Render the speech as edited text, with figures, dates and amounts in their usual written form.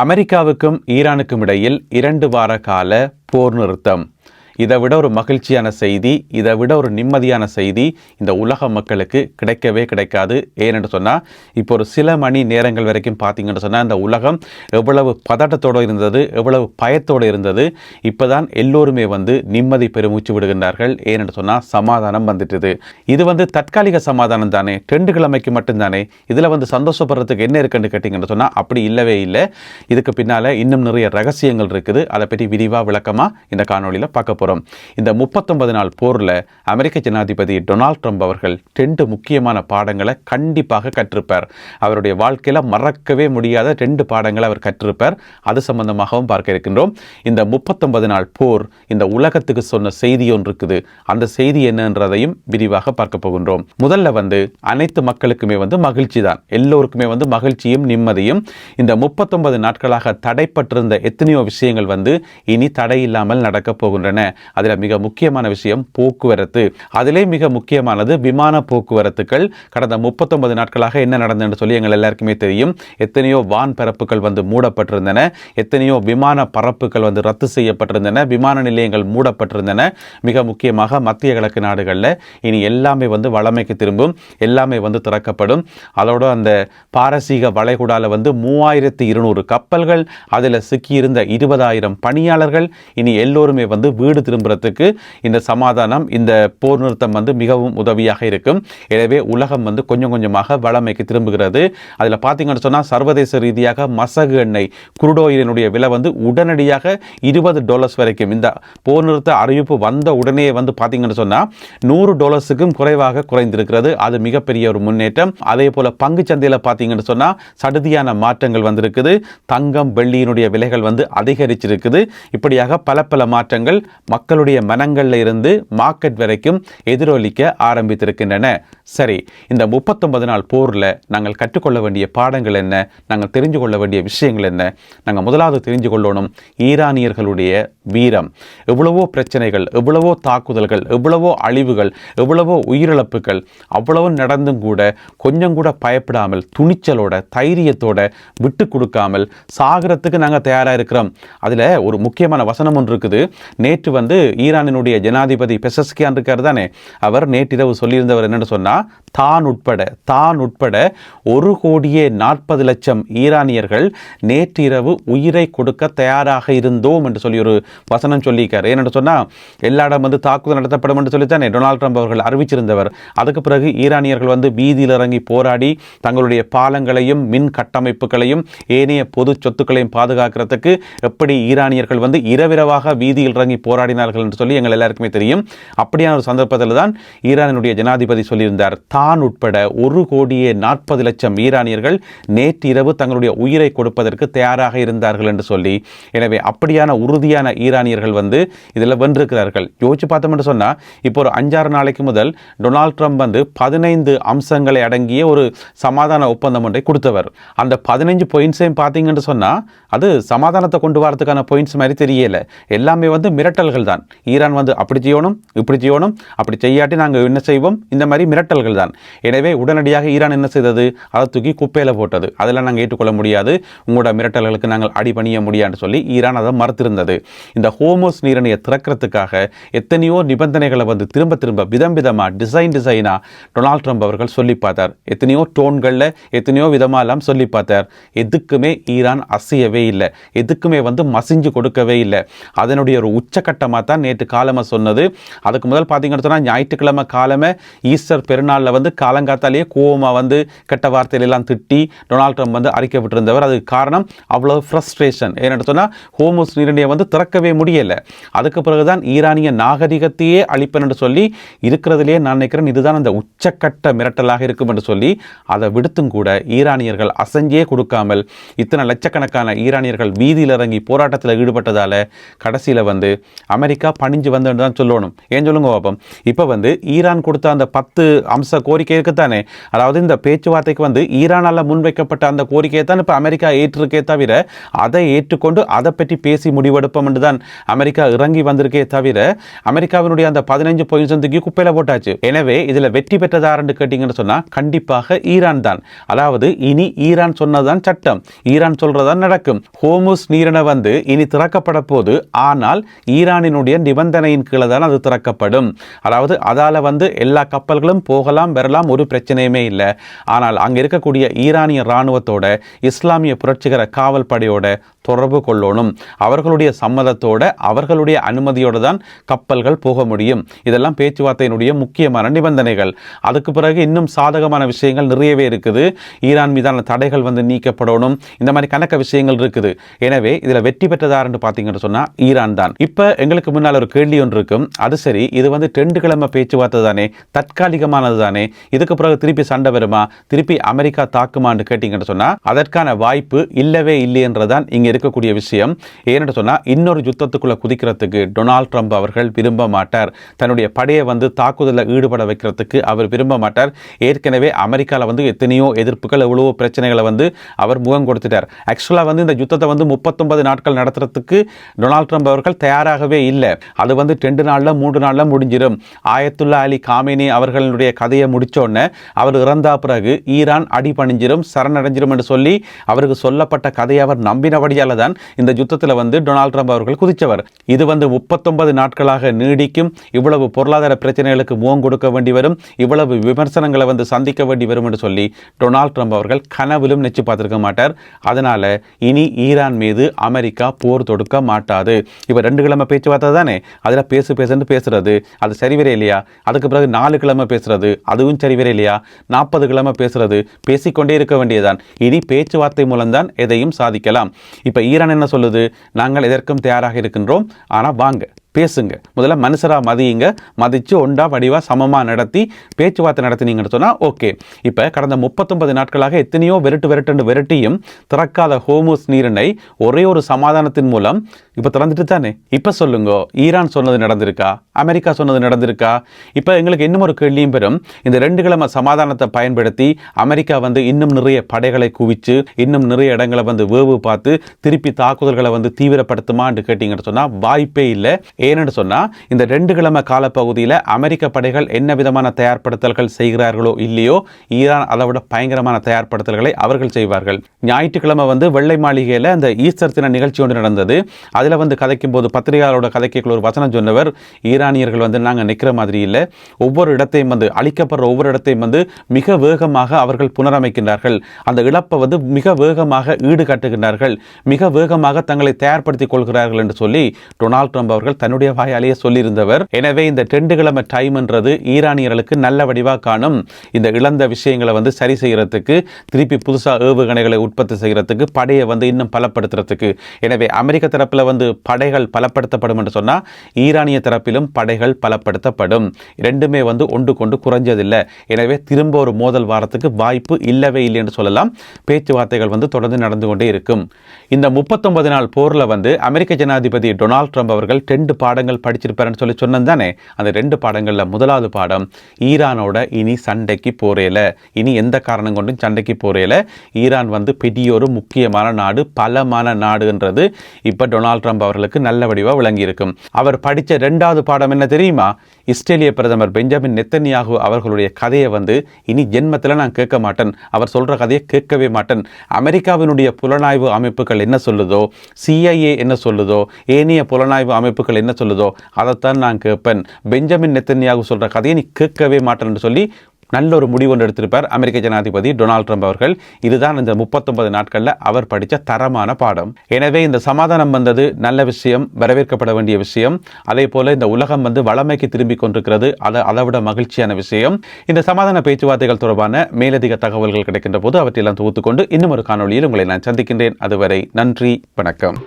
அமெரிக்காவுக்கும் ஈரானுக்கும் இடையில் 2 வார கால போர் நிறுத்தம். இதை விட ஒரு மகிழ்ச்சியான செய்தி, இதை விட ஒரு நிம்மதியான செய்தி இந்த உலக மக்களுக்கு கிடைக்கவே கிடைக்காது. ஏனென்று சொன்னால், இப்போ ஒரு சில மணி நேரங்கள் வரைக்கும் பார்த்தீங்கன்னு சொன்னால் இந்த உலகம் எவ்வளவு பதட்டத்தோடு இருந்தது, எவ்வளவு பயத்தோடு இருந்தது. இப்போ தான் எல்லோருமே நிம்மதி பெருமூச்சு விடுகின்றார்கள். ஏனென்று சொன்னால் சமாதானம் வந்துட்டுது. இது தற்காலிக சமாதானம் தானே, 2 கிழமைக்கு மட்டும்தானே. இதில் சந்தோஷப்படுறதுக்கு என்ன இருக்குன்னு கேட்டிங்கன்னு சொன்னால் அப்படி இல்லவே இல்லை. இதுக்கு பின்னால் இன்னும் நிறைய ரகசியங்கள் இருக்குது. அதை பற்றி விரிவாக விளக்கமாக இந்த காணொலியில் பார்க்க போகிறோம். இந்த 39 நாள் போரில் அமெரிக்க ஜனாதிபதி டொனால்ட் ட்ரம்ப் அவர்கள் 2 முக்கியமான பாடங்களை கண்டிப்பாக கற்றிருப்பார். அவருடைய வாழ்க்கையில் மறக்கவே முடியாத 2 பாடங்களை அவர் கற்றிருப்பார். அது சம்பந்தமாகவும் பார்க்க இருக்கின்றோம். இந்த 39 நாள் போர் இந்த உலகத்துக்கு சொன்ன செய்தி ஒன்று இருக்குது. அந்த செய்தி என்னன்றதையும் விரிவாக பார்க்க போகின்றோம். முதல்ல அனைத்து மக்களுக்குமே மகிழ்ச்சி தான். எல்லோருக்குமே மகிழ்ச்சியும் நிம்மதியும். இந்த 39 நாட்களாக தடைப்பட்டிருந்த எத்தனையோ விஷயங்கள் இனி தடை இல்லாமல் நடக்கப் போகின்றன. அதில் மிக முக்கியமான விஷயம் போக்குவரத்து. அதிலே மிக முக்கியமானது விமான போக்குவரத்துக்கள். கடந்த 39 நாட்களாக என்ன நடந்ததுன்னு சொல்லி எங்கள் எல்லாருக்குமே தெரியும். எத்தனையோ வான் பரப்புகள் மூடப்பட்டிருந்தன, எத்தனையோ விமான பரப்புகள் ரத்து செய்யப்பட்டிருந்தன, விமான நிலையங்கள் மூடப்பட்டிருந்தன. மிக முக்கியமாக மத்திய கிழக்கு நாடுகளில் இனி எல்லாமே வளமைக்கு திரும்பும், எல்லாமே திறக்கப்படும். அதோட அந்த பாரசீக வளைகுடால 3200 கப்பல்கள், அதில் சிக்கியிருந்த 20,000 பணியாளர்கள் இனி எல்லோருமே வீடு திரும்புறதுக்கு இந்த சமாதானம், இந்த போர் நிறுத்தம் மிகவும் உதவியாக இருக்கும். எனவே உலகம் கொஞ்சம் கொஞ்சமாக வளமைக்கு திரும்புகிறது. அதில் பார்த்தீங்கன்னு சொன்னால் சர்வதேச ரீதியாக மசகு எண்ணெய் குருடோயிலினுடைய விலை உடனடியாக $20 வரைக்கும், இந்த போர் நிறுத்த அறிவிப்பு வந்த உடனே பார்த்தீங்கன்னு சொன்னால் $100க்கும் குறைவாக குறைந்திருக்கிறது. அது மிகப்பெரிய ஒரு முன்னேற்றம். அதே போல பங்கு சந்தையில் பார்த்தீங்கன்னு சொன்னால் சடுதியான மாற்றங்கள் வந்திருக்குது. தங்கம் வெள்ளியினுடைய விலைகள் அதிகரிச்சிருக்குது. இப்படியாக பல பல மாற்றங்கள் மக்களுடைய மனங்களில் இருந்து மார்க்கெட் வரைக்கும் எதிரொலிக்க ஆரம்பித்திருக்கின்றன. சரி, இந்த 39 நாள் போரில் நாங்கள் கற்றுக்கொள்ள வேண்டிய பாடங்கள் என்ன, நாங்கள் தெரிஞ்சு கொள்ள வேண்டிய விஷயங்கள் என்ன? நாங்கள் முதலாவது தெரிஞ்சு கொள்ளணும் ஈரானியர்களுடைய வீரம். எவ்வளவோ பிரச்சனைகள், எவ்வளவோ தாக்குதல்கள், எவ்வளவோ அழிவுகள், எவ்வளவோ உயிரிழப்புகள், அவ்வளவு நடந்தும் கூட கொஞ்சம் கூட பயப்படாமல், துணிச்சலோட தைரியத்தோட விட்டு கொடுக்காமல் சாகரத்துக்கு நாங்கள் தயாராக இருக்கிறோம். அதில் ஒரு முக்கியமான வசனம் ஒன்று இருக்குது. நேற்று ஈரானினுடைய ஜனாதிபதி பெசஸ்கியான் இருக்கார் தானே, அவர் நேற்றிரவு சொல்லியிருந்தவர் என்னன்னு சொன்னா, தான் உட்பட 1,40,00,000 ஈரானியர்கள் நேற்றிரவு உயிரை கொடுக்க தயாராக இருந்தோம் என்று சொல்லி ஒரு வசனம் சொல்லியிருக்கார். ஏன்னு சொன்னா எல்லா இடம் தாக்குதல் நடத்தப்படும் என்று சொல்லித்தானே டொனால்ட் ட்ரம்ப் அவர்கள் அறிவிச்சிருந்தவர். அதுக்கு பிறகு ஈரானியர்கள் வீதியில் இறங்கி போராடி தங்களுடைய பாலங்களையும் மின் கட்டமைப்புகளையும் ஏனைய பொது சொத்துக்களையும் பாதுகாக்கிறதுக்கு எப்படி ஈரானியர்கள் இரவிரவாக வீதியில் இறங்கி போராடினார்கள் என்று சொல்லி எங்கள் எல்லாருக்குமே தெரியும். அப்படியான ஒரு சந்தர்ப்பத்தில் தான் ஈரானுடைய ஜனாதிபதி சொல்லியிருந்தார், தான் உட்பட 1,40,00,000 ஈரானியர்கள் நேற்றிரவு தங்களுடைய உயிரை கொடுப்பதற்கு தயாராக இருந்தார்கள் என்று சொல்லி. எனவே அப்படியான உறுதியான ஈரானியர்கள் இதில் வென்றிருக்கிறார்கள். யோசிச்சு பார்த்தோம் என்று சொன்னால், இப்போ ஒரு 5-6 நாளைக்கு முதல் டொனால்ட் ட்ரம்ப் 15 அம்சங்களை அடங்கிய ஒரு சமாதான ஒப்பந்தம் ஒன்றை கொடுத்தவர். அந்த 15 பாயிண்ட்ஸையும் பார்த்தீங்கன்னு சொன்னால் அது சமாதானத்தை கொண்டு வரதுக்கான பாயிண்ட்ஸ் மாதிரி தெரியல. எல்லாமே மிரட்டல்கள் தான். ஈரான் அப்படி செய்யணும், இப்படி செய்யணும், அப்படி செய்யாட்டி நாங்கள் என்ன செய்வோம், இந்த மாதிரி மிரட்டல்கள் தான். எனவே உடனடியாக ஈரான் என்ன செய்தது, அதை தூக்கி குப்பையில் போட்டது. அதெல்லாம் நாங்கள் ஏற்றுக்கொள்ள முடியாது, உங்களோட மிரட்டல்களுக்கு நாங்கள் அடிபணிய முடியாதுன்னு சொல்லி ஈரான் அதை மறுத்திருந்தது. இந்த ஹோமோஸ் நீரணையை திறக்கிறதுக்காக எத்தனையோ நிபந்தனைகளை திரும்ப திரும்ப விதம் விதமாக டிசைனாக டொனால்ட் ட்ரம்ப் அவர்கள் சொல்லி பார்த்தார். எத்தனையோ டோன்களில் எத்தனையோ விதமாலாம் சொல்லி பார்த்தார். எதுக்குமே ஈரான் அசையவே இல்லை, எதுக்குமே மசிஞ்சு கொடுக்கவே இல்லை. அதனுடைய ஒரு உச்சக்கட்டமாக தான் நேற்று காலமாக சொன்னது. அதுக்கு முதல் பார்த்தீங்கன்னு சொன்னால் ஞாயிற்றுக்கிழமை காலமே ஈஸ்டர் பெருநாளில் காலங்காத்தாலேயே கோவமாக கெட்ட வார்த்தையிலெல்லாம் திட்டி டொனால்ட் ட்ரம்ப் அறிக்கை விட்டிருந்தவர். அதுக்கு காரணம் அவ்வளோ ஃப்ரஸ்ட்ரேஷன். ஏன்னு சொன்னால் ஹோமோஸ் நீரணையை திறக்கவே முடியலை. அதுக்கு பிறகுதான் ஈரானிய நாகரிகத்தையே அழிப்பேன் என்று சொல்லி இருக்கிறதுலேயே நான் நினைக்கிறேன் இதுதான் அந்த உச்சக்கட்ட மிரட்டலாக இருக்கும் என்று சொல்லி அதை விடுத்தும் கூட ஈரானியர்கள் அசைஞ்சே கொடுக்காமல் இத்தனை லட்சக்கணக்கான ஈரானியர்கள் வீதியில் இறங்கி போராட்டத்தில் ஈடுபட்டதால் கடைசியில் அமெரிக்கா பணிஞ்சு வந்து தான் சொல்லணும். ஏன் சொல்லுங்க பாப்போம். இப்போ வந்து ஈரான் கொடுத்த அந்த 10 அம்ச கோரிக்கை இருக்குத்தானே, அதாவது இந்த பேச்சுவார்த்தைக்கு வந்து ஈரானால் முன்வைக்கப்பட்ட அந்த கோரிக்கையை தான் இப்போ அமெரிக்கா ஏற்றிருக்கே தவிர அதை ஏற்றுக்கொண்டு அதை பற்றி பேசி முடிவெடுப்போம் என்று தான் அமெரிக்கா இறங்கி வந்திருக்கே தவிர அமெரிக்காவினுடைய அந்த 15 பாயிண்ட்ஸ் வந்து குப்பையில போட்டாச்சு. எனவே இதில் வெற்றி பெற்றதாருன்னு கேட்டீங்கன்னு சொன்னா கண்டிப்பாக ஈரான் தான். அதாவது இனி ஈரான் சொன்னதான் சட்டம், ஈரான் சொல்றதான் நடக்கும். ஹோர்முஸ் நீரிணை வந்து இனி திறக்கப்பட போது, ஆனால் ஈரானினுடைய நிபந்தனையின் கீழே தான் அது திறக்கப்படும். அதாவது அதால வந்து எல்லா கப்பல்களும் போகலாம் வரலாம், ஒரு பிரச்சனையுமே இல்லை. ஆனால் அங்க இருக்கக்கூடிய ஈரானிய இராணுவத்தோட இஸ்லாமிய புரட்சிகர காவல் படையோட தொடர்பு கொள்ளணும். அவர்களுடைய சம்மதத்தோட அவர்களுடைய அனுமதியோடு தான் கப்பல்கள் போக முடியும். இதெல்லாம் பேச்சுவார்த்தையினுடைய முக்கியமான நிபந்தனைகள். அதுக்கு பிறகு இன்னும் சாதகமான விஷயங்கள் நிறையவே இருக்குது. ஈரான் மீதான தடைகள் வந்து நீக்கப்படணும். இந்த மாதிரி கணக்க விஷயங்கள் இருக்குது. எனவே இதில் வெற்றி பெற்றதாருன்னு பார்த்தீங்கன்னு சொன்னால் ஈரான் தான். இப்போ எங்களுக்கு முன்னால் ஒரு கேள்வி ஒன்று இருக்கும். அது சரி, இது வந்து 2 கிழமை பேச்சுவார்த்தை தானே, தற்காலிகமானது தானே, இதுக்கு பிறகு திருப்பி சண்டை வருமா, திருப்பி அமெரிக்கா தாக்குமான்னு கேட்டீங்கன்னு சொன்னால் அதற்கான வாய்ப்பு இல்லவே இல்லை என்றதான் இங்கே இருக்கக்கூடிய விஷயம். ஏன்னு சொன்னால் இன்னொரு யுத்தத்துக்குள்ள குதிக்கிறதுக்கு டொனால்ட் ட்ரம்ப் அவர்கள் விரும்ப மாட்டார். தன்னுடைய படையை வந்து தாக்குதலில் ஈடுபட வைக்கிறதுக்கு அவர் விரும்ப மாட்டார். ஏற்கனவே அமெரிக்காவில் வந்து எத்தனையோ எதிர்ப்புகள், எவ்வளவோ பிரச்சனைகளை வந்து அவர் முகம் கொடுத்துட்டார். ஆக்சுவலாக வந்து இந்த யுத்தத்தை வந்து 39 நாட்கள் நடத்துறதுக்கு டொனால்ட் ட்ரம்ப் அவர்கள் தயாராகவே இல்லை. அது வந்து 2 நாளில் 3 நாளில் முடிஞ்சிடும். ஆயத்துல்லா அலி காமேனி அவர்களுடைய கதையை முடிச்சோடனே அவர் இறந்தா பிறகு ஈரான் அடி பணிஞ்சிரும், சரணடைஞ்சிரும் என்று சொல்லி அவருக்கு சொல்லப்பட்ட கதையை அவர் நம்பினபடியால் தான் இந்த யுத்தத்தில் வந்து டொனால்ட் ட்ரம்ப் அவர்கள் குதிச்சவர். இது வந்து 39 நாட்களாக நீடிக்கும். இவ்வளவு பொருளாதார பிரச்சனைகளுக்கு முகம் கொடுக்க வேண்டி வரும், இவ்வளவு விமர்சனங்களை வந்து சந்திக்க வேண்டி வரும் என்று சொல்லி டொனால்ட் ட்ரம்ப் அவர்கள் கனவிலும் நினைச்சு பார்த்திருக்க மாட்டார். அதனால இனி ஈரான் மீது அமெரிக்கா போர் தொடுக்க மாட்டாது. இப்போ 2 கிழமை பேச்சுவார்த்தை தானே, அதில் பேசுன்னு பேசுறது அது சரிவரே இல்லையா? அதுக்கு பிறகு 4 கிழமை பேசுறது அதுவும் சரிவரே இல்லையா? 40 கிழமை பேசுறது, பேசிக்கொண்டே இருக்க வேண்டியதான். இனி பேச்சுவார்த்தை மூலம்தான் எதையும் சாதிக்கலாம். இப்போ ஈரான் என்ன சொல்லுது? நாங்கள் எதற்கும் தயாராக இருக்கின்றோம், ஆனால் வாங்க பேசுங்க, முதல்ல மனுஷராக மதியுங்க, மதித்து ஒண்டா வடிவாக சமமாக நடத்தி பேச்சுவார்த்தை நடத்தினீங்கன்னு சொன்னால் ஓகே. இப்போ கடந்த 39 நாட்களாக எத்தனையோ விரட்டியும் திறக்காத ஹோர்முஸ் நீரிணை ஒரே ஒரு சமாதானத்தின் மூலம் இப்போ திறந்துட்டு தானே. இப்போ சொல்லுங்க, ஈரான் சொன்னது நடந்திருக்கா, அமெரிக்கா சொன்னது நடந்திருக்கா? இப்போ எங்களுக்கு இன்னும் ஒரு கேள்வியும் பெறும். இந்த 2 கிழமை சமாதானத்தை பயன்படுத்தி அமெரிக்கா வந்து இன்னும் நிறைய படைகளை குவிச்சு இன்னும் நிறைய இடங்களை வந்து வேவு பார்த்து திருப்பி தாக்குதல்களை வந்து தீவிரப்படுத்துமான்னு கேட்டீங்கன்னு சொன்னால் வாய்ப்பே இல்லை. ஏன்னு சொன்னால் இந்த 2 கிழமை காலப்பகுதியில் அமெரிக்க படைகள் என்ன விதமான தயார்படுத்தல்கள் செய்கிறார்களோ இல்லையோ, ஈரான் அதை விட பயங்கரமான தயார்படுத்தல்களை அவர்கள் செய்வார்கள். ஞாயிற்றுக்கிழமை வந்து வெள்ளை மாளிகையில் அந்த ஈஸ்டர் தின நிகழ்ச்சி ஒன்று நடந்தது. அதில் வந்து கதைக்கும் போது பத்திரிகையாளரோட கதைக்குள்ள ஒரு வசனம் சொன்னவர், ஈரானியர்கள் வந்து நாங்கள் நிற்கிற மாதிரி இல்லை, ஒவ்வொரு இடத்தையும் வந்து அழிக்கப்படுற ஒவ்வொரு இடத்தையும் வந்து மிக வேகமாக அவர்கள் புனரமைக்கின்றார்கள், அந்த இழப்பை வந்து மிக வேகமாக ஈடுகட்டுகின்றார்கள், மிக வேகமாக தங்களை தயார்படுத்திக் கொள்கிறார்கள் என்று சொல்லி டொனால்ட் ட்ரம்ப் அவர்கள் தன்னுடைய வாயாலேயே சொல்லியிருந்தவர். எனவே இந்த 2 கிழமை டைம்ன்றது ஈரானியர்களுக்கு நல்ல வடிவாக காணும். இந்த இழந்த விஷயங்களை வந்து சரி செய்யறதுக்கு, திருப்பி புதுசாக ஏவுகணைகளை உற்பத்தி செய்யறதுக்கு, படையை வந்து இன்னும் பலப்படுத்துறதுக்கு. எனவே அமெரிக்க தரப்பில் வந்து படைகள் பலப்படுத்தப்படும் என்று சொன்னால் ஈரானிய தரப்பிலும் படைகள் பலப்படுத்தப்படும். ரெண்டுமே வந்து ஒன்று கொண்டு குறைஞ்சதில்லை. எனவே திரும்ப ஒரு மோதல் வாரத்துக்கு வாய்ப்பு இல்லவே இல்லை என்று சொல்லலாம். பேச்சுவார்த்தைகள் வந்து தொடர்ந்து நடந்து கொண்டே இருக்கும். இந்த 39 நாள் போரில் வந்து அமெரிக்க ஜனாதிபதி டொனால்ட் ட்ரம்ப் அவர்கள் 2 பாடங்கள் படிச்சிருப்பாருன்னு சொல்லி சொன்னது தானே. அந்த 2 பாடங்களில் முதலாவது பாடம், ஈரானோட இனி சண்டைக்கு போறேல, இனி எந்த காரணம் கொண்டும் சண்டைக்கு போறேல. ஈரான் வந்து பெரிய ஒரு முக்கியமான நாடு, பலமான நாடுன்றது இப்போ டொனால்ட் ட்ரம்ப் அவர்களுக்கு நல்ல வடிவாக விளங்கி இருக்கும். அவர் படித்த 2வது பாடம் என்ன தெரியுமா? இஸ்ரேலிய பிரதமர் பெஞ்சமின் நெத்தன்யாகு அவர்களுடைய கதையை வந்து இனி ஜென்மத்தில் நான் கேட்க மாட்டேன், அவர் சொல்கிற கதையை கேட்கவே மாட்டேன். அமெரிக்காவினுடைய புலனாய்வு அமைப்புகள் என்ன சொல்லுதோ, CIA என்ன சொல்லுதோ, ஏனைய புலனாய்வு அமைப்புகள் என்ன சொல்லுதோ அதைத்தான் நான் கேட்பேன். பெஞ்சமின் நெத்தன்யாகு சொல்கிற கதையை நீ கேட்கவே மாட்டேன்னு சொல்லி நல்ல ஒரு முடிவு ஒன்று எடுத்திருப்பார் அமெரிக்க ஜனாதிபதி டொனால்ட் ட்ரம்ப் அவர்கள். இதுதான் இந்த 39 நாட்களில் அவர் படித்த தரமான பாடம். எனவே இந்த சமாதானம் வந்தது நல்ல விஷயம், வரவேற்கப்பட வேண்டிய விஷயம். அதே போல இந்த உலகம் வந்து வளமைக்கு திரும்பி கொண்டிருக்கிறது, அதை விட மகிழ்ச்சியான விஷயம். இந்த சமாதான பேச்சுவார்த்தைகள் தொடர்பான மேலதிக தகவல்கள் கிடைக்கின்ற போது அவற்றையெல்லாம் தொகுத்துக்கொண்டு இன்னும் ஒரு காணொலியில் உங்களை நான் சந்திக்கின்றேன். அதுவரை நன்றி, வணக்கம்.